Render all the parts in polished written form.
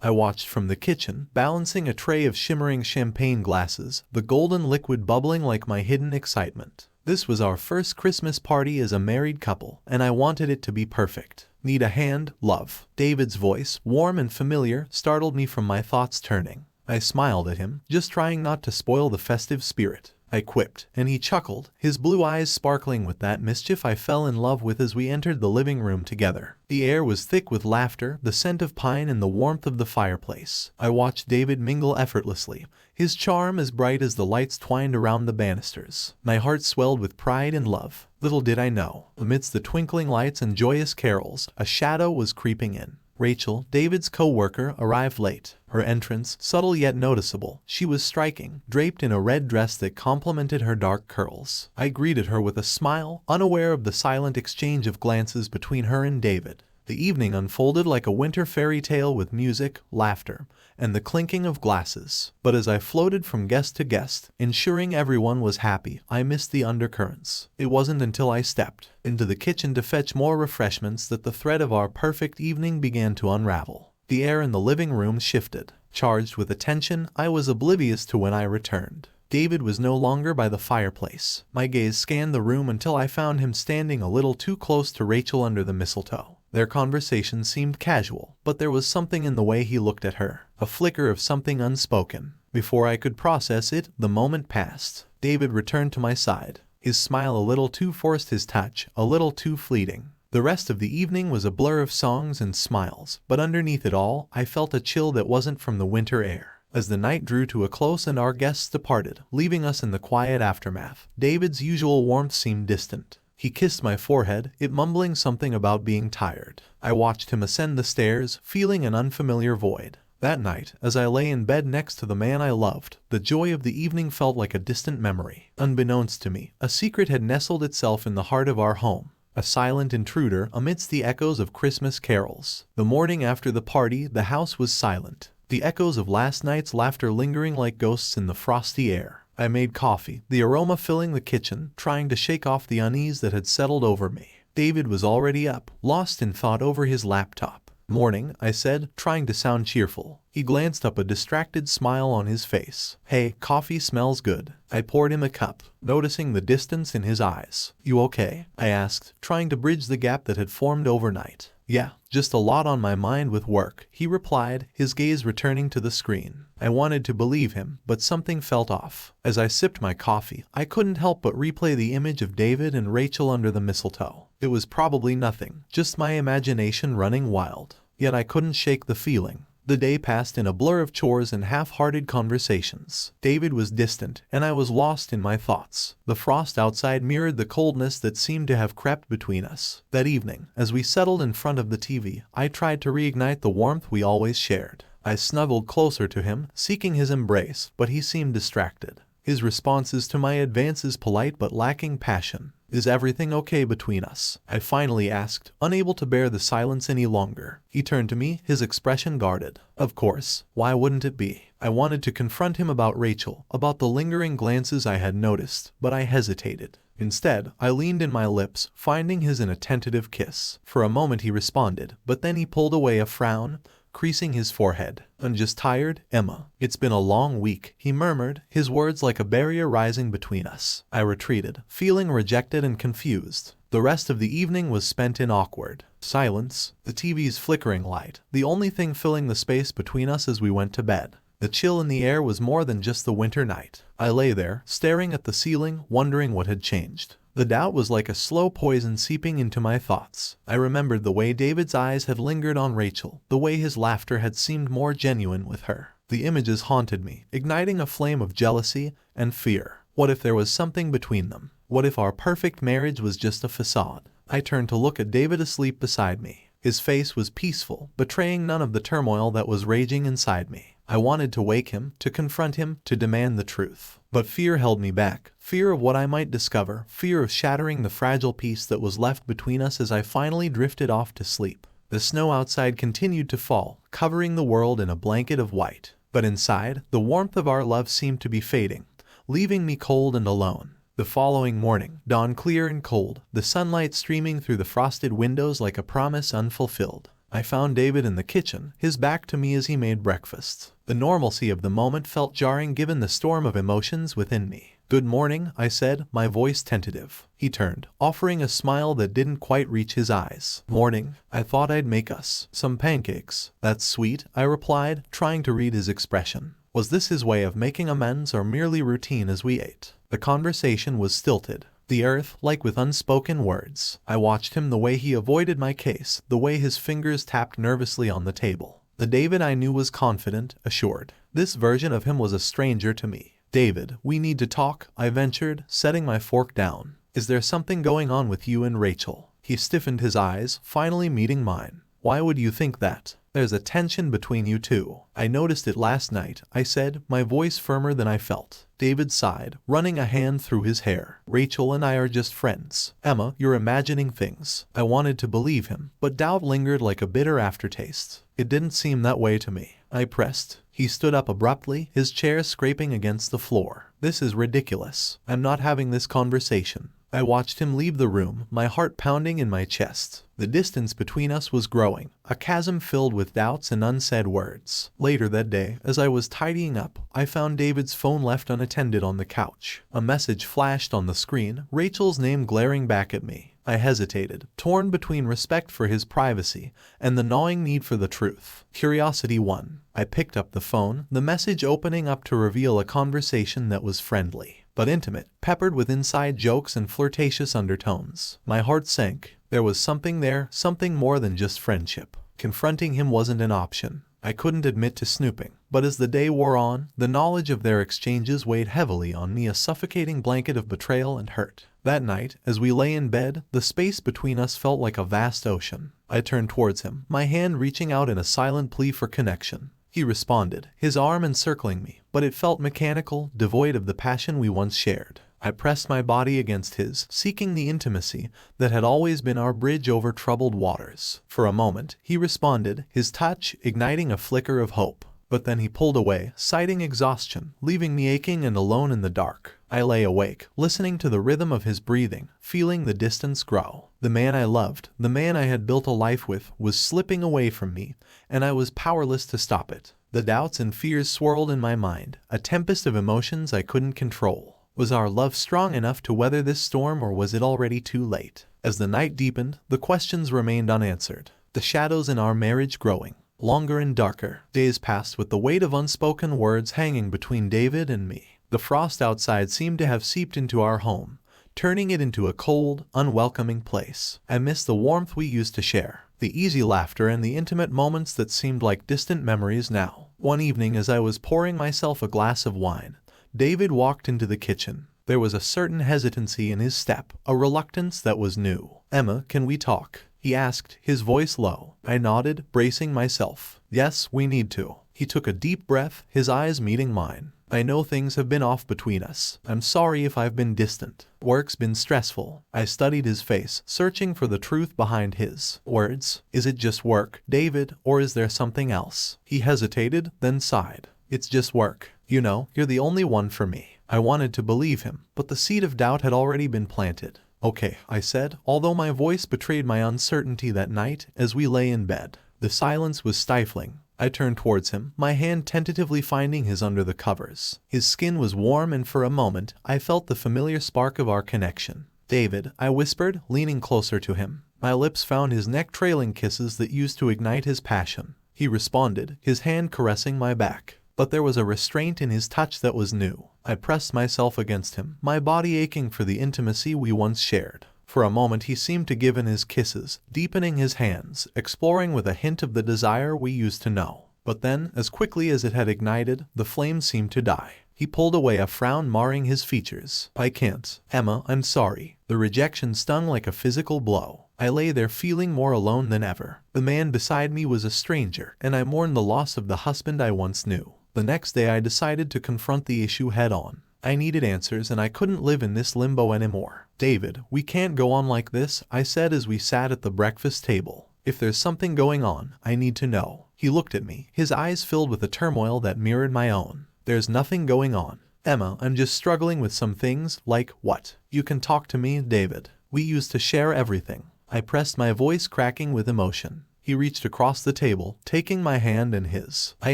I watched from the kitchen, balancing a tray of shimmering champagne glasses, the golden liquid bubbling like my hidden excitement. This was our first Christmas party as a married couple, and I wanted it to be perfect. "Need a hand, love?" David's voice, warm and familiar, startled me from my thoughts turning. I smiled at him, just trying not to spoil the festive spirit. I quipped, and he chuckled, his blue eyes sparkling with that mischief I fell in love with as we entered the living room together. The air was thick with laughter, the scent of pine and the warmth of the fireplace. I watched David mingle effortlessly, his charm as bright as the lights twined around the banisters. My heart swelled with pride and love. Little did I know, amidst the twinkling lights and joyous carols, a shadow was creeping in. Rachel, David's co-worker, arrived late. Her entrance, subtle yet noticeable, she was striking, draped in a red dress that complemented her dark curls. I greeted her with a smile, unaware of the silent exchange of glances between her and David. The evening unfolded like a winter fairy tale with music, laughter, and the clinking of glasses. But as I floated from guest to guest, ensuring everyone was happy, I missed the undercurrents. It wasn't until I stepped into the kitchen to fetch more refreshments that the thread of our perfect evening began to unravel. The air in the living room shifted, charged with a tension I was oblivious to when I returned. David was no longer by the fireplace. My gaze scanned the room until I found him standing a little too close to Rachel under the mistletoe. Their conversation seemed casual, but there was something in the way he looked at her, a flicker of something unspoken. Before I could process it, the moment passed. David returned to my side, his smile a little too forced, his touch a little too fleeting. The rest of the evening was a blur of songs and smiles, but underneath it all, I felt a chill that wasn't from the winter air. As the night drew to a close and our guests departed, leaving us in the quiet aftermath, David's usual warmth seemed distant. He kissed my forehead, it mumbling something about being tired. I watched him ascend the stairs, feeling an unfamiliar void. That night, as I lay in bed next to the man I loved, the joy of the evening felt like a distant memory. Unbeknownst to me, a secret had nestled itself in the heart of our home. A silent intruder amidst the echoes of Christmas carols. The morning after the party, the house was silent, the echoes of last night's laughter lingering like ghosts in the frosty air. I made coffee, the aroma filling the kitchen, trying to shake off the unease that had settled over me. David was already up, lost in thought over his laptop. "Morning," I said, trying to sound cheerful. He glanced up, a distracted smile on his face. "Hey, coffee smells good." I poured him a cup, noticing the distance in his eyes. "You okay?" I asked, trying to bridge the gap that had formed overnight. "Yeah, just a lot on my mind with work," he replied, his gaze returning to the screen. I wanted to believe him, but something felt off. As I sipped my coffee, I couldn't help but replay the image of David and Rachel under the mistletoe. It was probably nothing, just my imagination running wild. Yet I couldn't shake the feeling. The day passed in a blur of chores and half-hearted conversations. David was distant, and I was lost in my thoughts. The frost outside mirrored the coldness that seemed to have crept between us. That evening, as we settled in front of the TV, I tried to reignite the warmth we always shared. I snuggled closer to him, seeking his embrace, but he seemed distracted. His responses to my advances polite but lacking passion. "Is everything okay between us?" I finally asked, unable to bear the silence any longer. He turned to me, his expression guarded. "Of course, why wouldn't it be?" I wanted to confront him about Rachel, about the lingering glances I had noticed, but I hesitated. Instead, I leaned in my lips, finding his in a tentative kiss. For a moment he responded, but then he pulled away, a frown creasing his forehead. "I'm just tired, Emma. It's been a long week," he murmured, his words like a barrier rising between us. I retreated, feeling rejected and confused. The rest of the evening was spent in awkward silence, the TV's flickering light, the only thing filling the space between us as we went to bed. The chill in the air was more than just the winter night. I lay there, staring at the ceiling, wondering what had changed. The doubt was like a slow poison seeping into my thoughts. I remembered the way David's eyes had lingered on Rachel, the way his laughter had seemed more genuine with her. The images haunted me, igniting a flame of jealousy and fear. What if there was something between them? What if our perfect marriage was just a facade? I turned to look at David asleep beside me. His face was peaceful, betraying none of the turmoil that was raging inside me. I wanted to wake him, to confront him, to demand the truth. But fear held me back. Fear of what I might discover, fear of shattering the fragile peace that was left between us as I finally drifted off to sleep. The snow outside continued to fall, covering the world in a blanket of white. But inside, the warmth of our love seemed to be fading, leaving me cold and alone. The following morning dawned clear and cold, the sunlight streaming through the frosted windows like a promise unfulfilled. I found David in the kitchen, his back to me as he made breakfast. The normalcy of the moment felt jarring given the storm of emotions within me. "Good morning," I said, my voice tentative. He turned, offering a smile that didn't quite reach his eyes. "Morning. I thought I'd make us some pancakes." "That's sweet," I replied, trying to read his expression. Was this his way of making amends or merely routine as we ate? The conversation was stilted. The earth, like with unspoken words. I watched him, the way he avoided my case, the way his fingers tapped nervously on the table. The David I knew was confident, assured. This version of him was a stranger to me. "David, we need to talk," I ventured, setting my fork down. "Is there something going on with you and Rachel?" He stiffened his eyes, finally meeting mine. "Why would you think that? There's a tension between you two. I noticed it last night," I said, my voice firmer than I felt. David sighed, running a hand through his hair. "Rachel and I are just friends." "Emma, you're imagining things." I wanted to believe him, but doubt lingered like a bitter aftertaste. "It didn't seem that way to me," I pressed. He stood up abruptly, his chair scraping against the floor. "This is ridiculous. I'm not having this conversation." I watched him leave the room, my heart pounding in my chest. The distance between us was growing, a chasm filled with doubts and unsaid words. Later that day, as I was tidying up, I found David's phone left unattended on the couch. A message flashed on the screen, Rachel's name glaring back at me. I hesitated, torn between respect for his privacy and the gnawing need for the truth. Curiosity won. I picked up the phone, the message opening up to reveal a conversation that was friendly, but intimate, peppered with inside jokes and flirtatious undertones. My heart sank. There was something there, something more than just friendship. Confronting him wasn't an option. I couldn't admit to snooping. But as the day wore on, the knowledge of their exchanges weighed heavily on me, a suffocating blanket of betrayal and hurt. That night, as we lay in bed, the space between us felt like a vast ocean. I turned towards him, my hand reaching out in a silent plea for connection. He responded, his arm encircling me, but it felt mechanical, devoid of the passion we once shared. I pressed my body against his, seeking the intimacy that had always been our bridge over troubled waters. For a moment, he responded, his touch igniting a flicker of hope. But then he pulled away, citing exhaustion, leaving me aching and alone in the dark. I lay awake, listening to the rhythm of his breathing, feeling the distance grow. The man I loved, the man I had built a life with, was slipping away from me, and I was powerless to stop it. The doubts and fears swirled in my mind, a tempest of emotions I couldn't control. Was our love strong enough to weather this storm, or was it already too late? As the night deepened, the questions remained unanswered, the shadows in our marriage growing. Longer and darker, days passed with the weight of unspoken words hanging between David and me. The frost outside seemed to have seeped into our home, turning it into a cold, unwelcoming place. I missed the warmth we used to share, the easy laughter and the intimate moments that seemed like distant memories now. One evening, as I was pouring myself a glass of wine, David walked into the kitchen. There was a certain hesitancy in his step, a reluctance that was new. "Emma, can we talk?" he asked, his voice low. I nodded, bracing myself. "Yes, we need to." He took a deep breath, his eyes meeting mine. "I know things have been off between us. I'm sorry if I've been distant. Work's been stressful." I studied his face, searching for the truth behind his words. "Is it just work, David, or is there something else?" He hesitated, then sighed. "It's just work. You know, you're the only one for me." I wanted to believe him, but the seed of doubt had already been planted. "Okay," I said, although my voice betrayed my uncertainty. That night, as we lay in bed, the silence was stifling. I turned towards him, my hand tentatively finding his under the covers. His skin was warm, and for a moment, I felt the familiar spark of our connection. "David," I whispered, leaning closer to him. My lips found his neck, trailing kisses that used to ignite his passion. He responded, his hand caressing my back. But there was a restraint in his touch that was new. I pressed myself against him, my body aching for the intimacy we once shared. For a moment he seemed to give in his kisses, deepening his hands, exploring with a hint of the desire we used to know. But then, as quickly as it had ignited, the flame seemed to die. He pulled away, a frown marring his features. "I can't. Emma, I'm sorry." The rejection stung like a physical blow. I lay there feeling more alone than ever. The man beside me was a stranger, and I mourned the loss of the husband I once knew. The next day I decided to confront the issue head on. I needed answers, and I couldn't live in this limbo anymore. "David, we can't go on like this," I said as we sat at the breakfast table. "If there's something going on, I need to know." He looked at me, his eyes filled with a turmoil that mirrored my own. "There's nothing going on, Emma. I'm just struggling with some things." "Like what?" "You can talk to me, David. We used to share everything." I pressed, my voice cracking with emotion. He reached across the table, taking my hand in his. I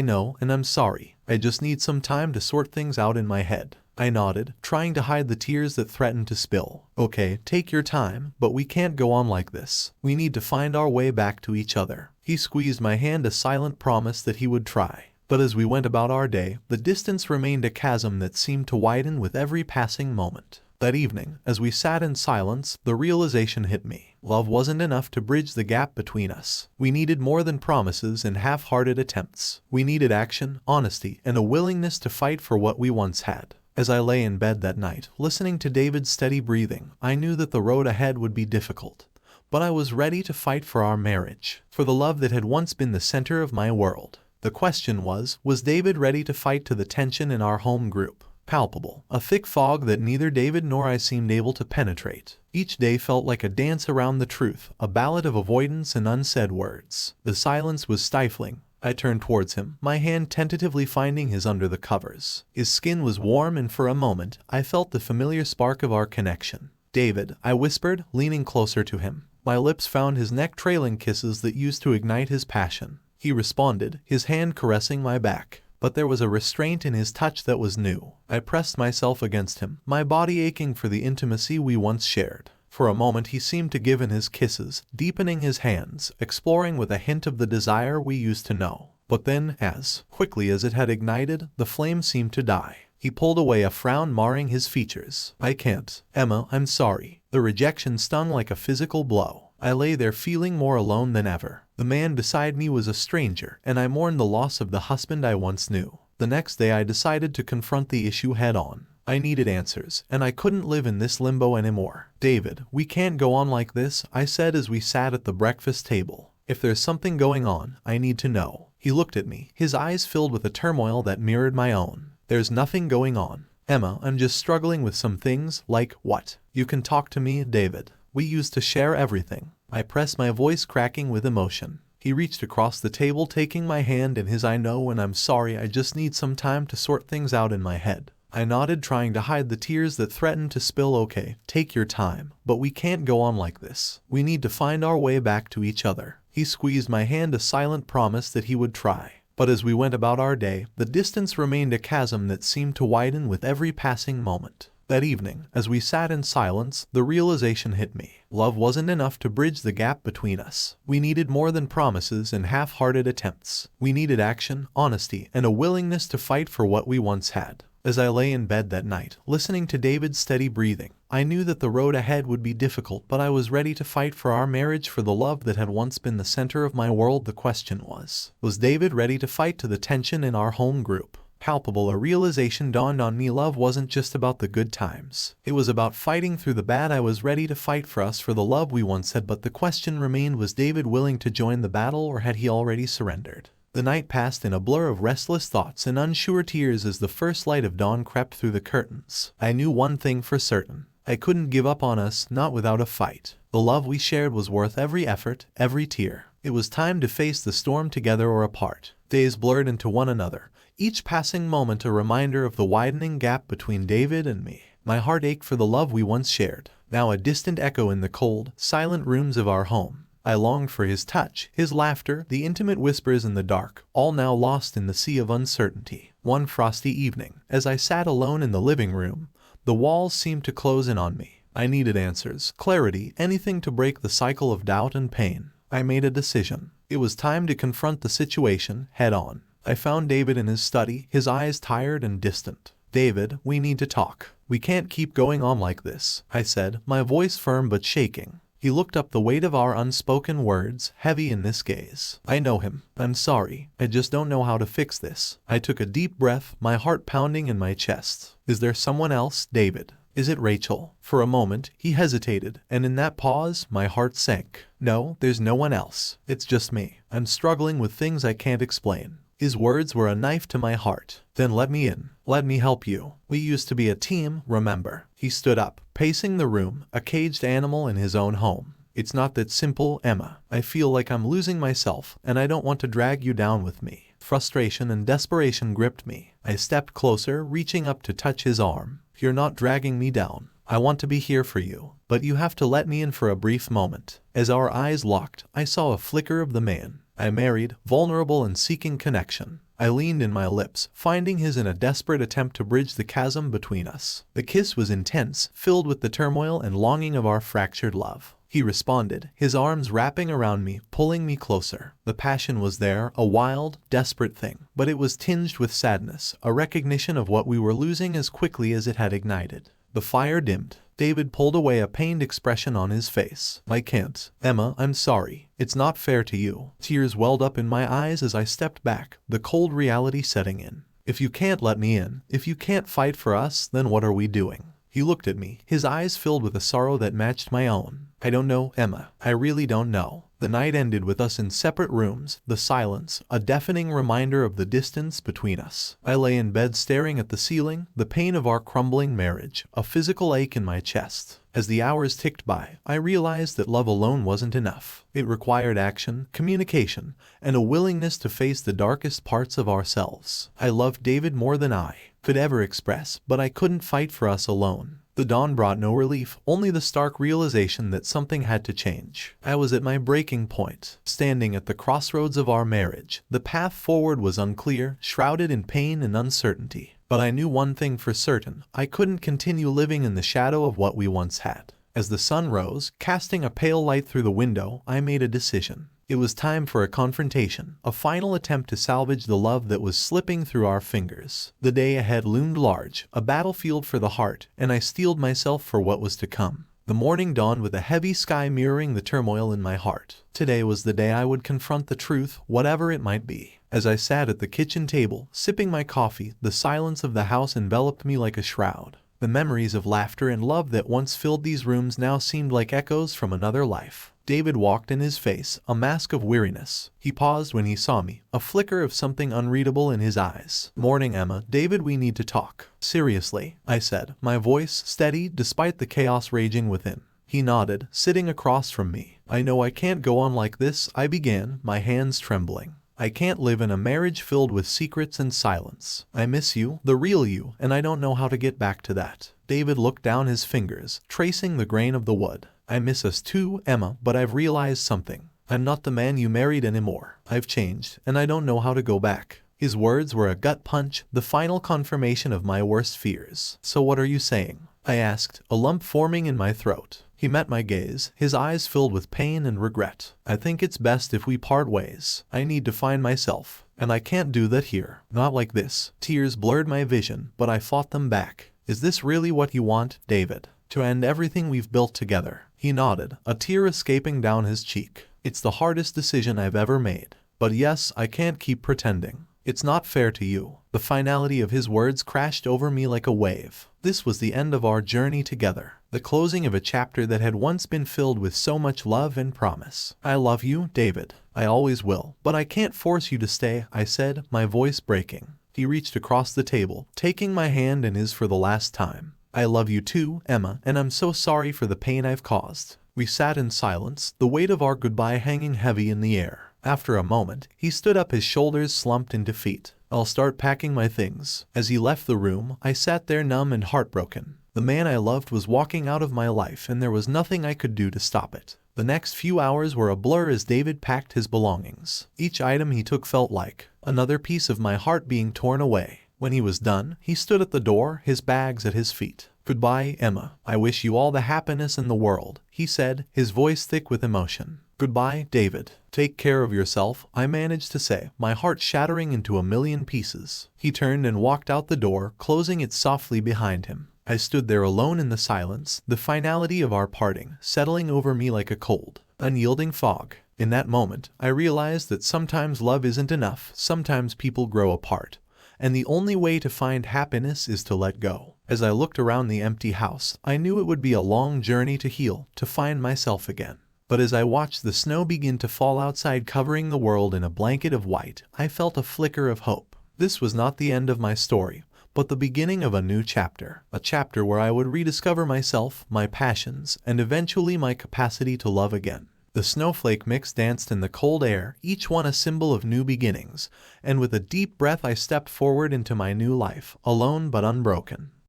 know, and I'm sorry. I just need some time to sort things out in my head. I nodded, trying to hide the tears that threatened to spill. Okay, take your time, but we can't go on like this. We need to find our way back to each other. He squeezed my hand, a silent promise that he would try. But as we went about our day, the distance remained a chasm that seemed to widen with every passing moment. That evening, as we sat in silence, the realization hit me. Love wasn't enough to bridge the gap between us. We needed more than promises and half-hearted attempts. We needed action, honesty, and a willingness to fight for what we once had. As I lay in bed that night, listening to David's steady breathing, I knew that the road ahead would be difficult. But I was ready to fight for our marriage, for the love that had once been the center of my world. The question was David ready to fight to the tension in our home group? Palpable, a thick fog that neither David nor I seemed able to penetrate. Each day felt like a dance around the truth, a ballad of avoidance and unsaid words. The silence was stifling. I turned towards him, my hand tentatively finding his under the covers. His skin was warm, and for a moment, I felt the familiar spark of our connection. David, I whispered, leaning closer to him. My lips found his neck, trailing kisses that used to ignite his passion. He responded, his hand caressing my back. But there was a restraint in his touch that was new. I pressed myself against him, my body aching for the intimacy we once shared. For a moment he seemed to give in his kisses, deepening his hands, exploring with a hint of the desire we used to know. But then, as quickly as it had ignited, the flame seemed to die. He pulled away, a frown marring his features. I can't. Emma, I'm sorry. The rejection stung like a physical blow. I lay there feeling more alone than ever. The man beside me was a stranger, and I mourned the loss of the husband I once knew. The next day I decided to confront the issue head-on. I needed answers, and I couldn't live in this limbo anymore. David, we can't go on like this, I said as we sat at the breakfast table. If there's something going on, I need to know. He looked at me, his eyes filled with a turmoil that mirrored my own. There's nothing going on. Emma, I'm just struggling with some things. Like what? You can talk to me, David. We used to share everything. I pressed, my voice cracking with emotion. He reached across the table, taking my hand in his. I know, and I'm sorry. I just need some time to sort things out in my head. I nodded, trying to hide the tears that threatened to spill. Okay, take your time, but we can't go on like this. We need to find our way back to each other. He squeezed my hand, a silent promise that he would try. But as we went about our day, the distance remained a chasm that seemed to widen with every passing moment. That evening, as we sat in silence, the realization hit me. Love wasn't enough to bridge the gap between us. We needed more than promises and half-hearted attempts. We needed action, honesty, and a willingness to fight for what we once had. As I lay in bed that night, listening to David's steady breathing, I knew that the road ahead would be difficult, but I was ready to fight for our marriage, for the love that had once been the center of my world. The question was David ready to fight to the tension in our home group? Palpable, a realization dawned on me. Love wasn't just about the good times. It was about fighting through the bad. I was ready to fight for us, for the love we once had, but the question remained, was David willing to join the battle, or had he already surrendered? The night passed in a blur of restless thoughts and unsure tears as the first light of dawn crept through the curtains. I knew one thing for certain. I couldn't give up on us, not without a fight. The love we shared was worth every effort, every tear. It was time to face the storm together or apart. Days blurred into one another, each passing moment a reminder of the widening gap between David and me. My heart ached for the love we once shared, now a distant echo in the cold, silent rooms of our home. I longed for his touch, his laughter, the intimate whispers in the dark, all now lost in the sea of uncertainty. One frosty evening, as I sat alone in the living room, the walls seemed to close in on me. I needed answers, clarity, anything to break the cycle of doubt and pain. I made a decision. It was time to confront the situation head-on. I found David in his study, his eyes tired and distant. David, we need to talk. We can't keep going on like this, I said, my voice firm but shaking. He looked up, the weight of our unspoken words heavy in this gaze. I know him. I'm sorry. I just don't know how to fix this. I took a deep breath, my heart pounding in my chest. Is there someone else, David? Is it Rachel? For a moment, he hesitated, and in that pause, my heart sank. No, there's no one else. It's just me. I'm struggling with things I can't explain. His words were a knife to my heart. Then let me in. Let me help you. We used to be a team, remember? He stood up, pacing the room, a caged animal in his own home. It's not that simple, Emma. I feel like I'm losing myself, and I don't want to drag you down with me. Frustration and desperation gripped me. I stepped closer, reaching up to touch his arm. You're not dragging me down. I want to be here for you, but you have to let me in for a brief moment. As our eyes locked, I saw a flicker of the man I married, vulnerable and seeking connection. I leaned in my lips, finding his in a desperate attempt to bridge the chasm between us. The kiss was intense, filled with the turmoil and longing of our fractured love. He responded, his arms wrapping around me, pulling me closer. The passion was there, a wild, desperate thing, but it was tinged with sadness, a recognition of what we were losing as quickly as it had ignited. The fire dimmed. David pulled away, a pained expression on his face. I can't. Emma, I'm sorry. It's not fair to you. Tears welled up in my eyes as I stepped back, the cold reality setting in. If you can't let me in, if you can't fight for us, then what are we doing? He looked at me, his eyes filled with a sorrow that matched my own. I don't know, Emma. I really don't know. The night ended with us in separate rooms, the silence, a deafening reminder of the distance between us. I lay in bed staring at the ceiling, the pain of our crumbling marriage, a physical ache in my chest. As the hours ticked by, I realized that love alone wasn't enough. It required action, communication, and a willingness to face the darkest parts of ourselves. I loved David more than I could ever express, but I couldn't fight for us alone. The dawn brought no relief, only the stark realization that something had to change. I was at my breaking point, standing at the crossroads of our marriage. The path forward was unclear, shrouded in pain and uncertainty. But I knew one thing for certain: I couldn't continue living in the shadow of what we once had. As the sun rose, casting a pale light through the window, I made a decision. It was time for a confrontation, a final attempt to salvage the love that was slipping through our fingers. The day ahead loomed large, a battlefield for the heart, and I steeled myself for what was to come. The morning dawned with a heavy sky mirroring the turmoil in my heart. Today was the day I would confront the truth, whatever it might be. As I sat at the kitchen table, sipping my coffee, the silence of the house enveloped me like a shroud. The memories of laughter and love that once filled these rooms now seemed like echoes from another life. David walked in, his face a mask of weariness. He paused when he saw me, a flicker of something unreadable in his eyes. "Morning, Emma. David, we need to talk." "Seriously," I said, my voice steady despite the chaos raging within. He nodded, sitting across from me. "I know I can't go on like this," I began, my hands trembling. "I can't live in a marriage filled with secrets and silence. I miss you, the real you, and I don't know how to get back to that." David looked down, his fingers tracing the grain of the wood. "I miss us too, Emma, but I've realized something. I'm not the man you married anymore. I've changed, and I don't know how to go back." His words were a gut punch, the final confirmation of my worst fears. "So what are you saying?" I asked, a lump forming in my throat. He met my gaze, his eyes filled with pain and regret. "I think it's best if we part ways. I need to find myself, and I can't do that here. Not like this." Tears blurred my vision, but I fought them back. "Is this really what you want, David? To end everything we've built together?" He nodded, a tear escaping down his cheek. "It's the hardest decision I've ever made. But yes, I can't keep pretending. It's not fair to you." The finality of his words crashed over me like a wave. This was the end of our journey together, the closing of a chapter that had once been filled with so much love and promise. "I love you, David. I always will. But I can't force you to stay," I said, my voice breaking. He reached across the table, taking my hand in his for the last time. "I love you too, Emma, and I'm so sorry for the pain I've caused." We sat in silence, the weight of our goodbye hanging heavy in the air. After a moment, he stood up, his shoulders slumped in defeat. "I'll start packing my things." As he left the room, I sat there numb and heartbroken. The man I loved was walking out of my life, and there was nothing I could do to stop it. The next few hours were a blur as David packed his belongings. Each item he took felt like another piece of my heart being torn away. When he was done, he stood at the door, his bags at his feet. "Goodbye, Emma. I wish you all the happiness in the world," he said, his voice thick with emotion. "Goodbye, David. Take care of yourself," I managed to say, my heart shattering into a million pieces. He turned and walked out the door, closing it softly behind him. I stood there alone in the silence, the finality of our parting settling over me like a cold, unyielding fog. In that moment, I realized that sometimes love isn't enough, sometimes people grow apart, and the only way to find happiness is to let go. As I looked around the empty house, I knew it would be a long journey to heal, to find myself again. But as I watched the snow begin to fall outside, covering the world in a blanket of white, I felt a flicker of hope. This was not the end of my story, but the beginning of a new chapter. A chapter where I would rediscover myself, my passions, and eventually my capacity to love again. The snowflake mix danced in the cold air, each one a symbol of new beginnings, and with a deep breath I stepped forward into my new life, alone but unbroken.